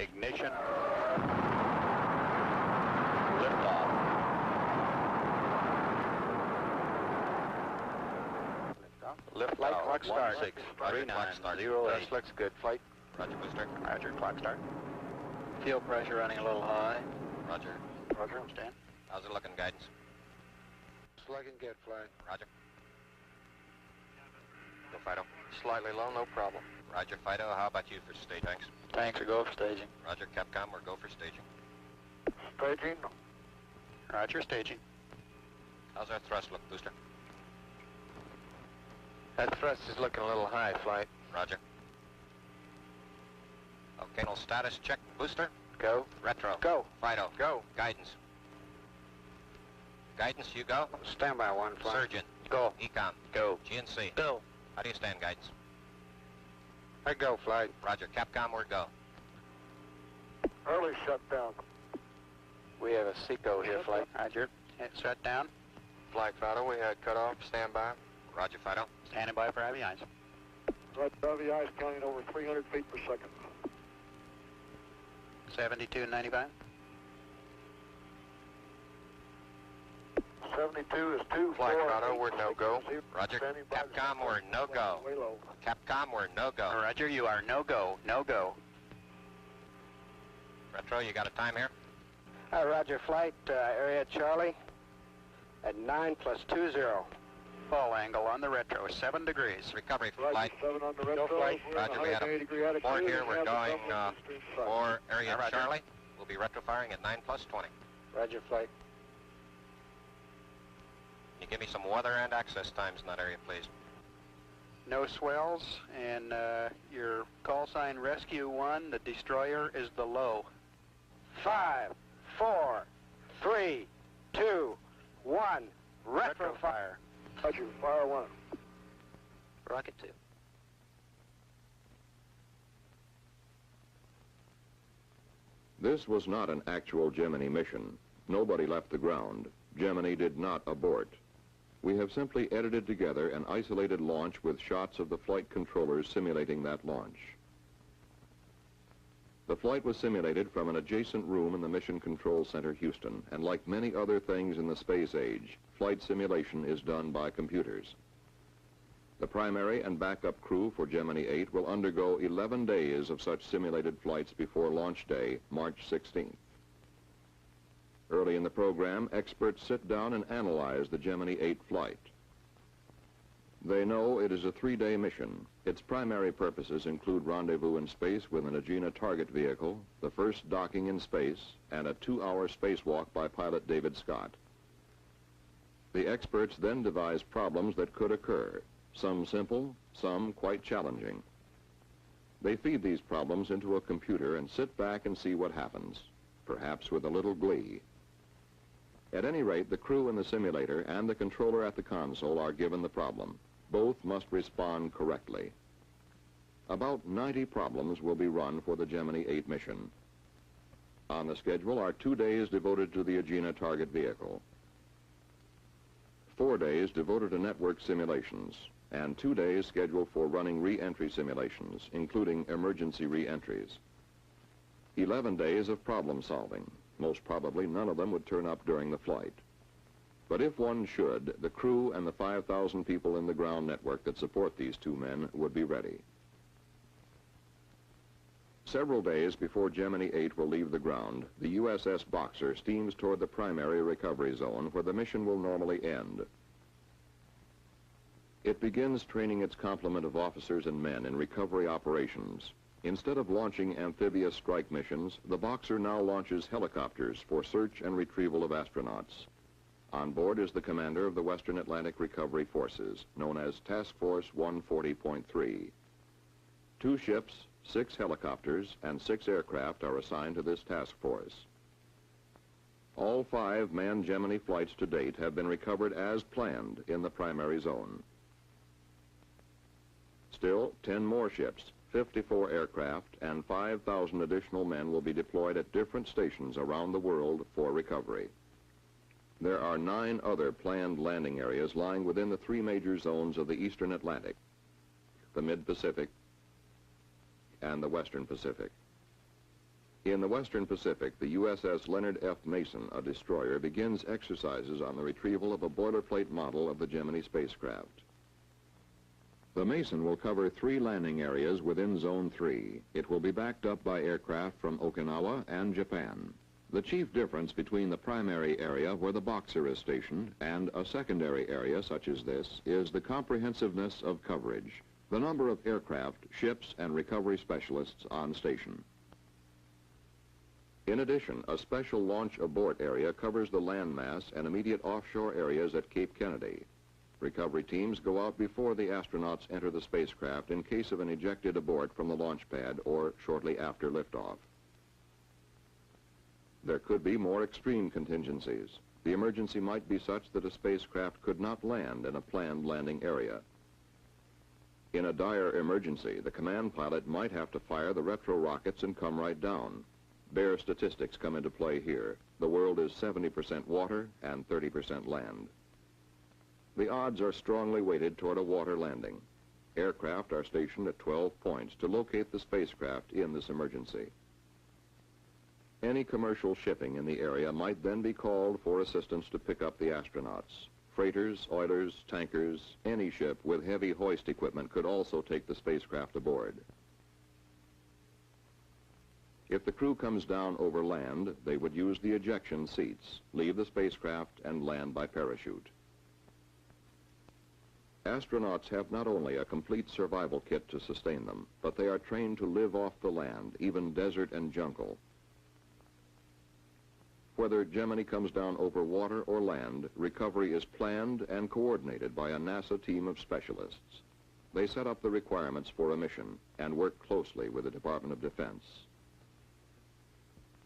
Ignition. Liftoff. Lift flight clock start. 163908. This looks good. Flight. Roger, booster. Roger, clock start. Fuel pressure running a little high. Roger. Roger, stand. How's it looking, guidance? It's looking good, flight. Roger. Go, Fido. Slightly low, no problem. Roger, Fido. How about you for stage? Thanks. Tanks are go for staging. Roger, Capcom, we're go for staging. Staging. Roger, staging. How's our thrust look, booster? That thrust is looking a little high, flight. Roger. Okay, no status check, booster. Go. Retro. Go. Fido. Go. Guidance. Guidance, you go. Stand by one, flight. Surgeon. Go. Ecom. Go. GNC. Go. How do you stand, guidance? I go, flight. Roger, Capcom, we're go. Early shutdown. We have a SECO here, flight. Roger. Shut down. Flight Fido, we had cut off. Stand by. Roger, Fido. Standing by for heavy ice. Right, heavy ice counting over 300 feet per second. 7295. 72 is 2, Flight 4, Fido, we're no-go. Roger. Standing by. Capcom, we're no-go. Way low. Capcom, we're no-go. Roger, you are no-go, no-go. Retro, you got a time here? Roger, flight. Area Charlie at 9+20. Fall angle on the retro, 7 degrees. Recovery Roger, flight. 7 on the retro. flight. We're in Roger, we had 180 degree a attitude. 4 here. and We're have the going double eastern side. for area Roger. Charlie. We'll be retro firing at 9+20. Roger, flight. Can you give me some weather and access times in that area, please? No swells, and your call sign Rescue 1, the destroyer is the low. 5, 4, 3, 2, 1. Retro fire. Roger, fire 1. Rocket 2. This was not an actual Gemini mission. Nobody left the ground. Gemini did not abort. We have simply edited together an isolated launch with shots of the flight controllers simulating that launch. The flight was simulated from an adjacent room in the Mission Control Center, Houston, and like many other things in the space age, flight simulation is done by computers. The primary and backup crew for Gemini 8 will undergo 11 days of such simulated flights before launch day, March 16th. Early in the program, experts sit down and analyze the Gemini 8 flight. They know it is a 3-day mission. Its primary purposes include rendezvous in space with an Agena target vehicle, the first docking in space, and a 2-hour spacewalk by pilot David Scott. The experts then devise problems that could occur, some simple, some quite challenging. They feed these problems into a computer and sit back and see what happens, perhaps with a little glee. At any rate, the crew in the simulator and the controller at the console are given the problem. Both must respond correctly. About 90 problems will be run for the Gemini 8 mission. On the schedule are 2 days devoted to the Agena target vehicle, 4 days devoted to network simulations, and 2 days scheduled for running re-entry simulations, including emergency re-entries. 11 days of problem solving. Most probably none of them would turn up during the flight. But if one should, the crew and the 5,000 people in the ground network that support these 2 men would be ready. Several days before Gemini 8 will leave the ground, the USS Boxer steams toward the primary recovery zone where the mission will normally end. It begins training its complement of officers and men in recovery operations. Instead of launching amphibious strike missions, the Boxer now launches helicopters for search and retrieval of astronauts. On board is the commander of the Western Atlantic Recovery Forces, known as Task Force 140.3. 2 ships, 6 helicopters, and 6 aircraft are assigned to this task force. All 5 manned Gemini flights to date have been recovered as planned in the primary zone. Still, 10 more ships, 54 aircraft, and 5,000 additional men will be deployed at different stations around the world for recovery. There are 9 other planned landing areas lying within the 3 major zones of the Eastern Atlantic, the Mid-Pacific, and the Western Pacific. In the Western Pacific, the USS Leonard F. Mason, a destroyer, begins exercises on the retrieval of a boilerplate model of the Gemini spacecraft. The Mason will cover 3 landing areas within Zone 3. It will be backed up by aircraft from Okinawa and Japan. The chief difference between the primary area where the Boxer is stationed and a secondary area such as this is the comprehensiveness of coverage, the number of aircraft, ships, and recovery specialists on station. In addition, a special launch abort area covers the landmass and immediate offshore areas at Cape Kennedy. Recovery teams go out before the astronauts enter the spacecraft in case of an ejected abort from the launch pad or shortly after liftoff. There could be more extreme contingencies. The emergency might be such that a spacecraft could not land in a planned landing area. In a dire emergency, the command pilot might have to fire the retro rockets and come right down. Bare statistics come into play here. The world is 70% water and 30% land. The odds are strongly weighted toward a water landing. Aircraft are stationed at 12 points to locate the spacecraft in this emergency. Any commercial shipping in the area might then be called for assistance to pick up the astronauts. Freighters, oilers, tankers, any ship with heavy hoist equipment could also take the spacecraft aboard. If the crew comes down over land, they would use the ejection seats, leave the spacecraft, and land by parachute. Astronauts have not only a complete survival kit to sustain them, but they are trained to live off the land, even desert and jungle. Whether Gemini comes down over water or land, recovery is planned and coordinated by a NASA team of specialists. They set up the requirements for a mission and work closely with the Department of Defense.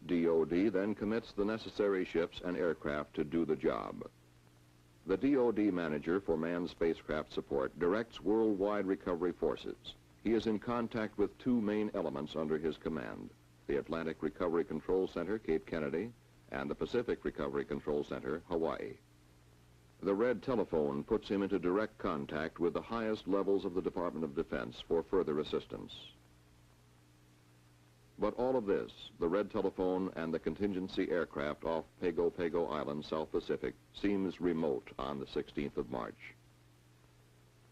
DoD then commits the necessary ships and aircraft to do the job. The DoD manager for manned spacecraft support directs worldwide recovery forces. He is in contact with 2 main elements under his command, the Atlantic Recovery Control Center, Cape Kennedy, and the Pacific Recovery Control Center, Hawaii. The red telephone puts him into direct contact with the highest levels of the Department of Defense for further assistance. But all of this, the red telephone and the contingency aircraft off Pago Pago Island, South Pacific, seems remote on the 16th of March.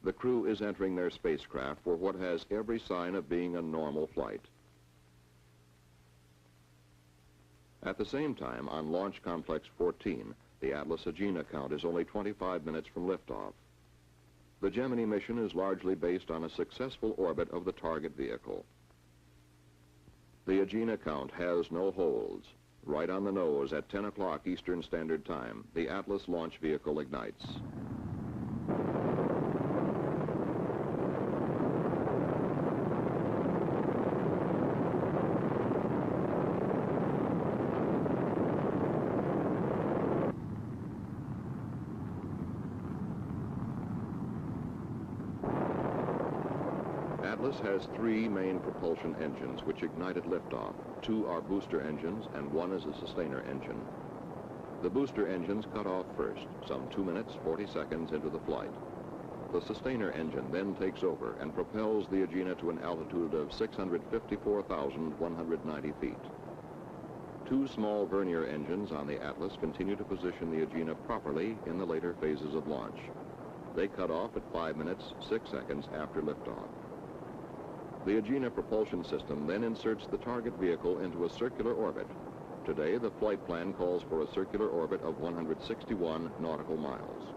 The crew is entering their spacecraft for what has every sign of being a normal flight. At the same time, on Launch Complex 14, the Atlas Agena count is only 25 minutes from liftoff. The Gemini mission is largely based on a successful orbit of the target vehicle. The Agena count has no holes. Right on the nose at 10 o'clock Eastern Standard Time, the Atlas launch vehicle ignites. Atlas has 3 main propulsion engines which ignite at liftoff. 2 are booster engines and 1 is a sustainer engine. The booster engines cut off first, some 2 minutes, 40 seconds into the flight. The sustainer engine then takes over and propels the Agena to an altitude of 654,190 feet. 2 small vernier engines on the Atlas continue to position the Agena properly in the later phases of launch. They cut off at 5 minutes, 6 seconds after liftoff. The Agena propulsion system then inserts the target vehicle into a circular orbit. Today, the flight plan calls for a circular orbit of 161 nautical miles.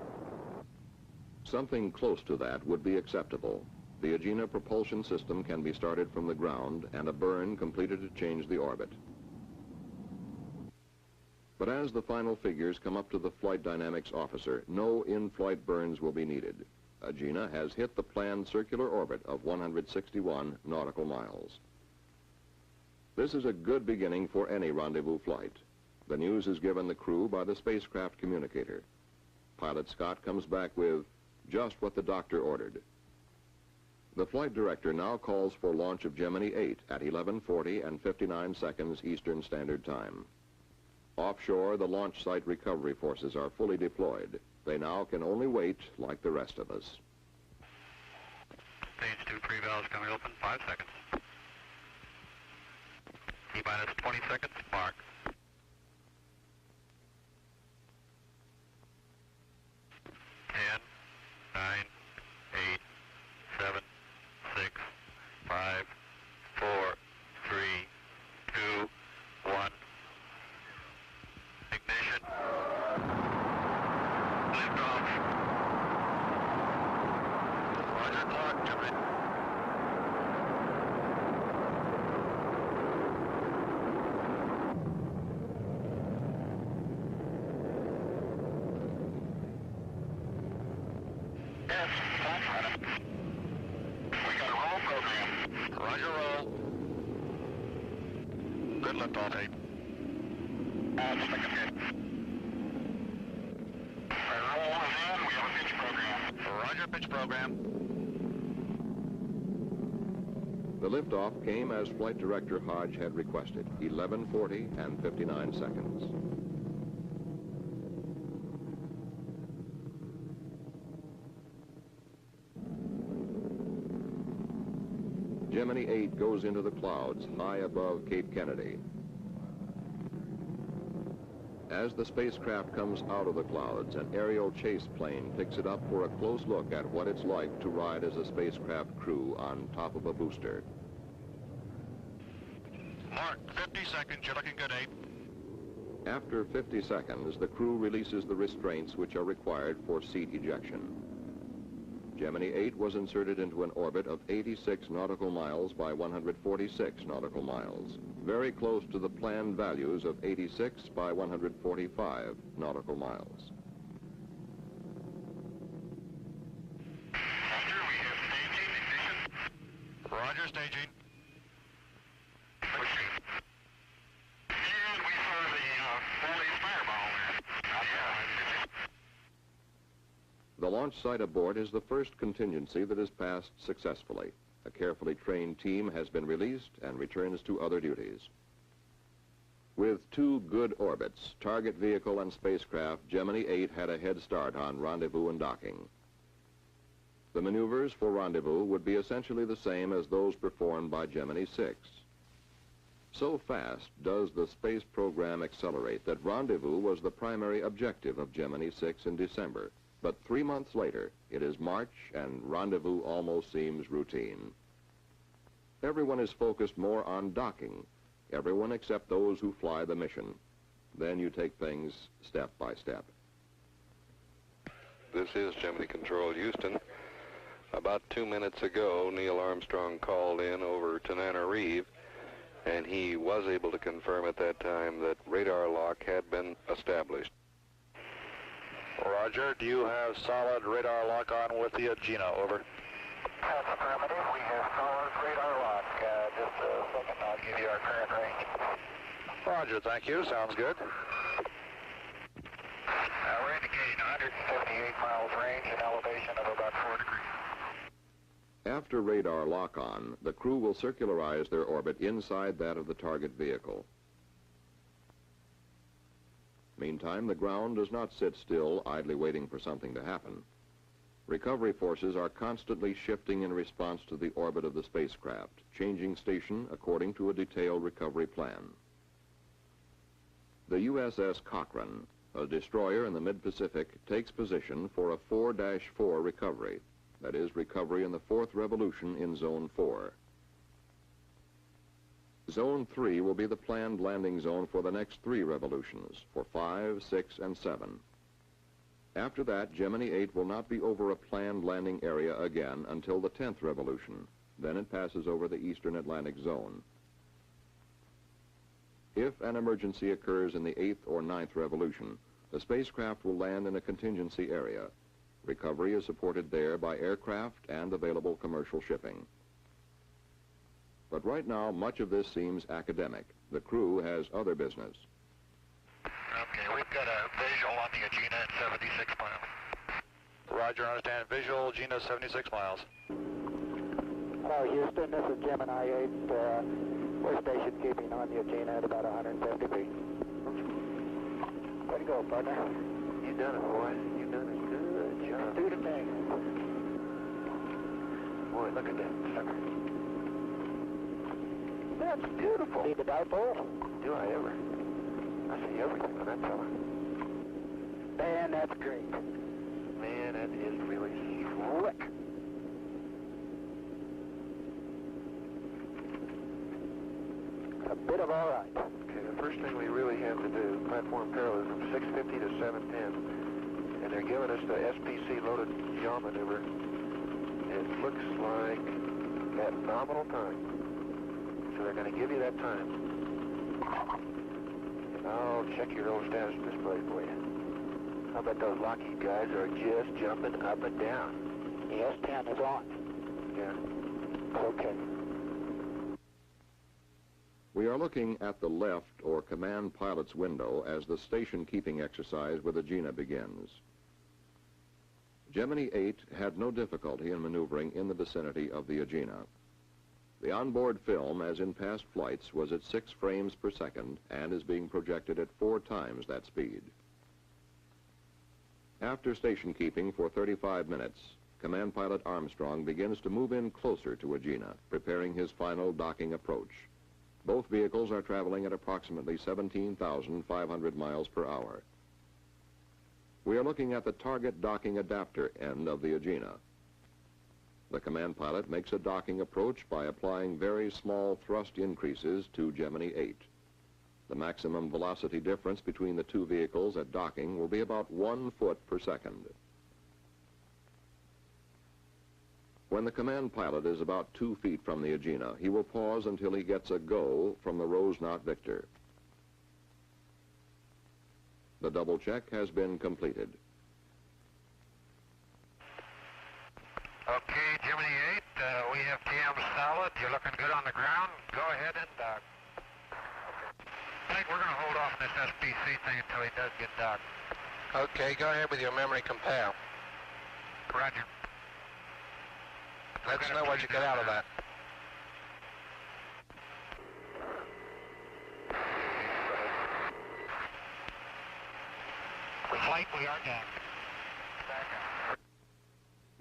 Something close to that would be acceptable. The Agena propulsion system can be started from the ground and a burn completed to change the orbit. But as the final figures come up to the flight dynamics officer, no in-flight burns will be needed. Agena has hit the planned circular orbit of 161 nautical miles. This is a good beginning for any rendezvous flight. The news is given the crew by the spacecraft communicator. Pilot Scott comes back with just what the doctor ordered. The flight director now calls for launch of Gemini 8 at 11:40 and 59 seconds Eastern Standard Time. Offshore, the launch site recovery forces are fully deployed. They now can only wait like the rest of us. Stage 2 pre-valves coming open, 5 seconds. Keep minus 20 seconds, mark. 10, 9, 8, 7, 6, 5, 4, 3, 2, 1. Ignition. Liftoff. Roger, clock, Gemini. Yes, that's right. We got a roll program. Roger, roll. Good liftoff, 8. Second hit. Roll is in. We have a pitch program. Roger, pitch program. The liftoff came as Flight Director Hodge had requested, 11:40 and 59 seconds. Gemini 8 goes into the clouds high above Cape Kennedy. As the spacecraft comes out of the clouds, an aerial chase plane picks it up for a close look at what it's like to ride as a spacecraft crew on top of a booster. Mark, 50 seconds. You're looking good, 8. After 50 seconds, the crew releases the restraints which are required for seat ejection. Gemini 8 was inserted into an orbit of 86 nautical miles by 146 nautical miles, very close to the planned values of 86 by 145 nautical miles. Roger, we have staging, ignition. Roger, staging. Pushing. And we saw the Foley's fireball there. Yeah. The launch site aboard is the first contingency that is passed successfully. A carefully trained team has been released and returns to other duties. With 2 good orbits, target vehicle and spacecraft, Gemini 8 had a head start on rendezvous and docking. The maneuvers for rendezvous would be essentially the same as those performed by Gemini 6. So fast does the space program accelerate that rendezvous was the primary objective of Gemini 6 in December. But 3 months later, it is March, and rendezvous almost seems routine. Everyone is focused more on docking, everyone except those who fly the mission. Then you take things step by step. This is Gemini Control Houston. About 2 minutes ago, Neil Armstrong called in over Tananarive, and he was able to confirm at that time that radar lock had been established. Roger, do you have solid radar lock on with the Gina, over? That's affirmative. We have solid radar lock. Just a second, I'll give you our current range. Roger, thank you. Sounds good. We're indicating 158 miles range and elevation of about 4 degrees. After radar lock-on, the crew will circularize their orbit inside that of the target vehicle. Meantime, the ground does not sit still, idly waiting for something to happen. Recovery forces are constantly shifting in response to the orbit of the spacecraft, changing station according to a detailed recovery plan. The USS Cochrane, a destroyer in the mid-Pacific, takes position for a 4-4 recovery, that is, recovery in the 4th revolution in Zone 4. Zone 3 will be the planned landing zone for the next 3 revolutions, for 5, 6, and 7. After that, Gemini 8 will not be over a planned landing area again until the 10th revolution. Then it passes over the Eastern Atlantic Zone. If an emergency occurs in the 8th or 9th revolution, the spacecraft will land in a contingency area. Recovery is supported there by aircraft and available commercial shipping. But right now, much of this seems academic. The crew has other business. Okay, we've got a visual on the Gina at 76 miles. Roger, understand. Visual, Gina, 76 miles. Hello, Houston. This is Gemini 8. We're station keeping on the Gina at about 150 feet. Way to go, partner. You done it, boy. You done a good job. Do the thing. Boy, look at that sucker. that's beautiful. See the dipole? Do I ever? I see everything on that fella. Man, that's great. Man, that is really slick. A bit of all right. Okay, the first thing we really have to do, platform parallelism, 650 to 710, and they're giving us the SPC loaded yaw maneuver. It looks like at nominal time. So they're going to give you that time. And I'll check your little status display for you. How about those Lockheed guys are just jumping up and down? The S10 is on. Yeah. Okay. We are looking at the left or command pilot's window as the station keeping exercise with Agena begins. Gemini 8 had no difficulty in maneuvering in the vicinity of the Agena. The onboard film, as in past flights, was at 6 frames per second and is being projected at 4 times that speed. After station keeping for 35 minutes, Command Pilot Armstrong begins to move in closer to Agena, preparing his final docking approach. Both vehicles are traveling at approximately 17,500 miles per hour. We are looking at the target docking adapter end of the Agena. The command pilot makes a docking approach by applying very small thrust increases to Gemini 8. The maximum velocity difference between the two vehicles at docking will be about 1 foot per second. When the command pilot is about 2 feet from the Agena, he will pause until he gets a go from the Rose-Knot Victor. The double check has been completed. Okay, Gemini 8, we have TM solid. You're looking good on the ground. Go ahead and dock. I think we're going to hold off on this SPC thing until he does get docked. Okay, go ahead with your memory compare. Roger. Let's know what you get out of that. Flight, we are down.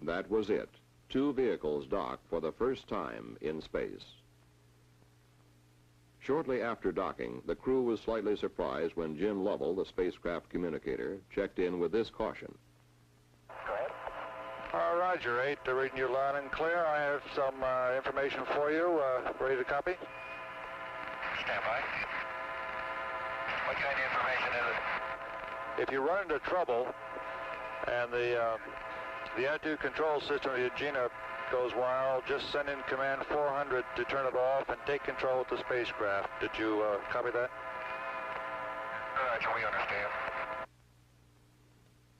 That was it. 2 vehicles dock for the first time in space. Shortly after docking, the crew was slightly surprised when Jim Lovell, the spacecraft communicator, checked in with this caution. Roger, 8, reading you loud and clear. I have some information for you. Ready to copy? Stand by. What kind of information is it? If you run into trouble and the attitude control system of the Agena goes wild, just send in command 400 to turn it off and take control of the spacecraft. Did you copy that? Roger, we understand.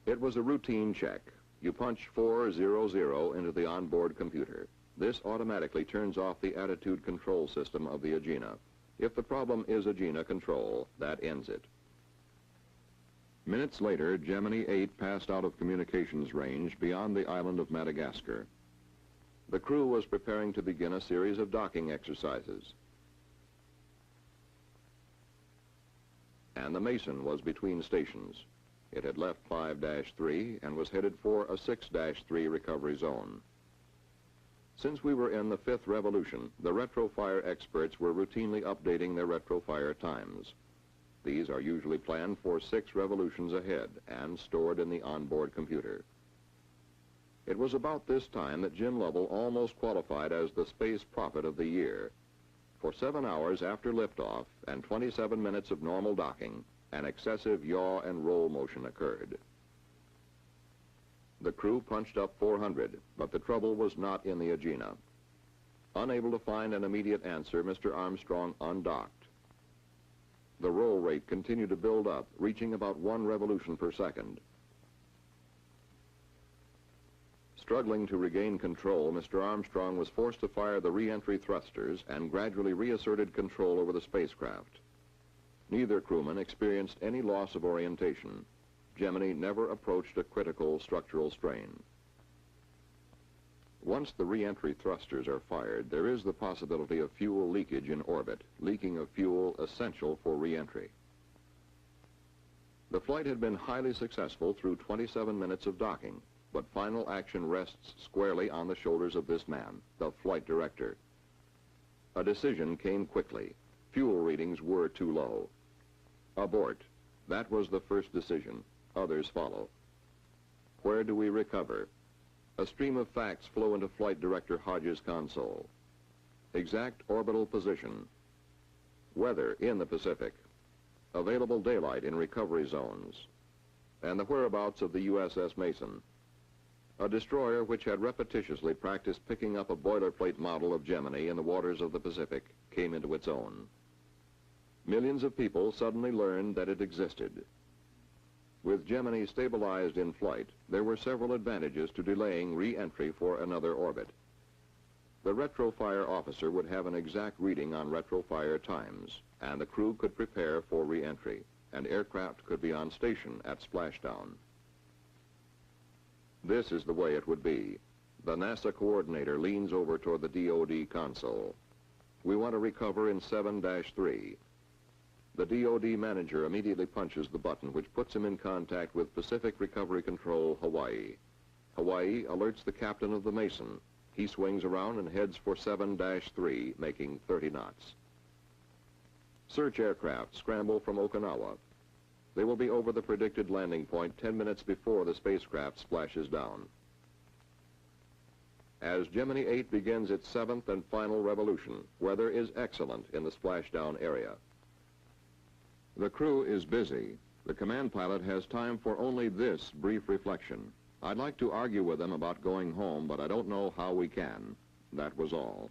It was a routine check. You punch 400 into the onboard computer. This automatically turns off the attitude control system of the Agena. If the problem is Agena control, that ends it. Minutes later, Gemini 8 passed out of communications range beyond the island of Madagascar. The crew was preparing to begin a series of docking exercises. And the Mason was between stations. It had left 5-3 and was headed for a 6-3 recovery zone. Since we were in the 5th revolution, the retrofire experts were routinely updating their retrofire times. These are usually planned for 6 revolutions ahead and stored in the onboard computer. It was about this time that Jim Lovell almost qualified as the space prophet of the year. For 7 hours after liftoff and 27 minutes of normal docking, an excessive yaw and roll motion occurred. The crew punched up 400, but the trouble was not in the Agena. Unable to find an immediate answer, Mr. Armstrong undocked. The roll rate continued to build up, reaching about 1 revolution per second. Struggling to regain control, Mr. Armstrong was forced to fire the re-entry thrusters and gradually reasserted control over the spacecraft. Neither crewman experienced any loss of orientation. Gemini never approached a critical structural strain. Once the re-entry thrusters are fired, there is the possibility of fuel leakage in orbit, leaking of fuel essential for re-entry. The flight had been highly successful through 27 minutes of docking, but final action rests squarely on the shoulders of this man, the flight director. A decision came quickly. Fuel readings were too low. Abort. That was the first decision. Others follow. Where do we recover? A stream of facts flow into Flight Director Hodges' console. Exact orbital position. Weather in the Pacific. Available daylight in recovery zones. And the whereabouts of the USS Mason. A destroyer which had repetitiously practiced picking up a boilerplate model of Gemini in the waters of the Pacific came into its own. Millions of people suddenly learned that it existed. With Gemini stabilized in flight, there were several advantages to delaying re-entry for another orbit. The retrofire officer would have an exact reading on retrofire times, and the crew could prepare for re-entry, and aircraft could be on station at splashdown. This is the way it would be. The NASA coordinator leans over toward the DOD console. We want to recover in 7-3. The DOD manager immediately punches the button, which puts him in contact with Pacific Recovery Control, Hawaii. Hawaii alerts the captain of the Mason. He swings around and heads for 7-3, making 30 knots. Search aircraft scramble from Okinawa. They will be over the predicted landing point 10 minutes before the spacecraft splashes down. As Gemini 8 begins its 7th and final revolution, weather is excellent in the splashdown area. The crew is busy. The command pilot has time for only this brief reflection. I'd like to argue with them about going home, but I don't know how we can. That was all.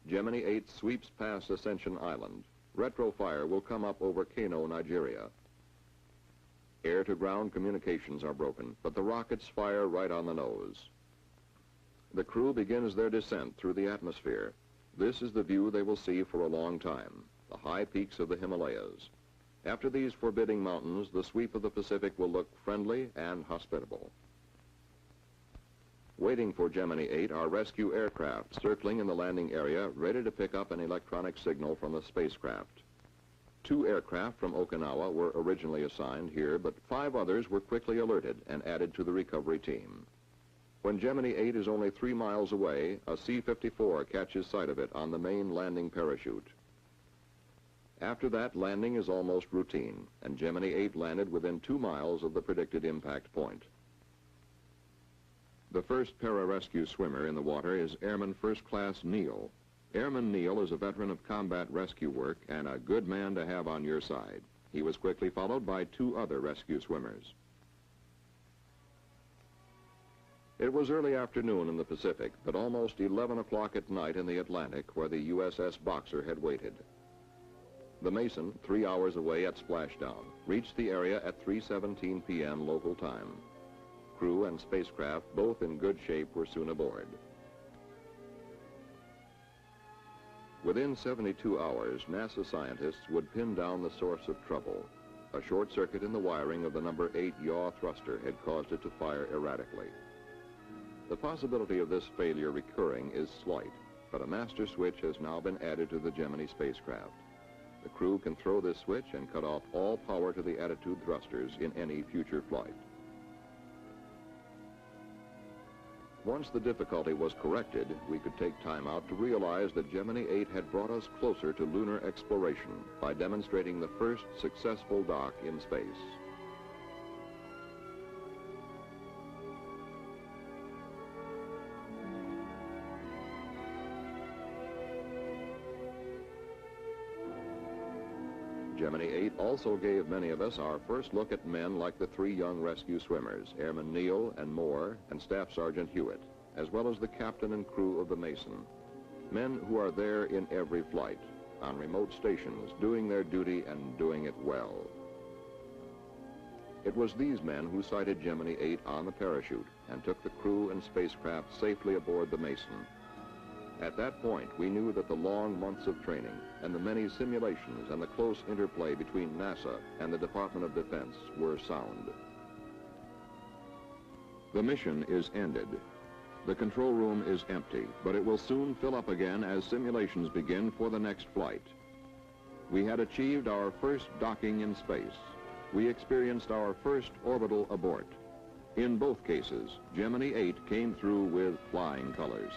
Gemini 8 sweeps past Ascension Island. Retrofire will come up over Kano, Nigeria. Air-to-ground communications are broken, but the rockets fire right on the nose. The crew begins their descent through the atmosphere. This is the view they will see for a long time. The high peaks of the Himalayas. After these forbidding mountains, the sweep of the Pacific will look friendly and hospitable. Waiting for Gemini 8 are rescue aircraft circling in the landing area, ready to pick up an electronic signal from the spacecraft. 2 aircraft from Okinawa were originally assigned here, but 5 others were quickly alerted and added to the recovery team. When Gemini 8 is only 3 miles away, a C-54 catches sight of it on the main landing parachute. After that, landing is almost routine, and Gemini 8 landed within 2 miles of the predicted impact point. The first pararescue swimmer in the water is Airman First Class Neal. Airman Neal is a veteran of combat rescue work and a good man to have on your side. He was quickly followed by 2 other rescue swimmers. It was early afternoon in the Pacific, but almost 11 o'clock at night in the Atlantic, where the USS Boxer had waited. The Mason, 3 hours away at splashdown, reached the area at 3:17 p.m. local time. Crew and spacecraft, both in good shape, were soon aboard. Within 72 hours, NASA scientists would pin down the source of trouble. A short circuit in the wiring of the number 8 yaw thruster had caused it to fire erratically. The possibility of this failure recurring is slight, but a master switch has now been added to the Gemini spacecraft. The crew can throw this switch and cut off all power to the attitude thrusters in any future flight. Once the difficulty was corrected, we could take time out to realize that Gemini 8 had brought us closer to lunar exploration by demonstrating the first successful dock in space. Gemini 8 also gave many of us our first look at men like the 3 young rescue swimmers, Airman Neal and Moore and Staff Sergeant Hewitt, as well as the captain and crew of the Mason. Men who are there in every flight, on remote stations, doing their duty and doing it well. It was these men who sighted Gemini 8 on the parachute and took the crew and spacecraft safely aboard the Mason. At that point, we knew that the long months of training and the many simulations and the close interplay between NASA and the Department of Defense were sound. The mission is ended. The control room is empty, but it will soon fill up again as simulations begin for the next flight. We had achieved our first docking in space. We experienced our first orbital abort. In both cases, Gemini 8 came through with flying colors.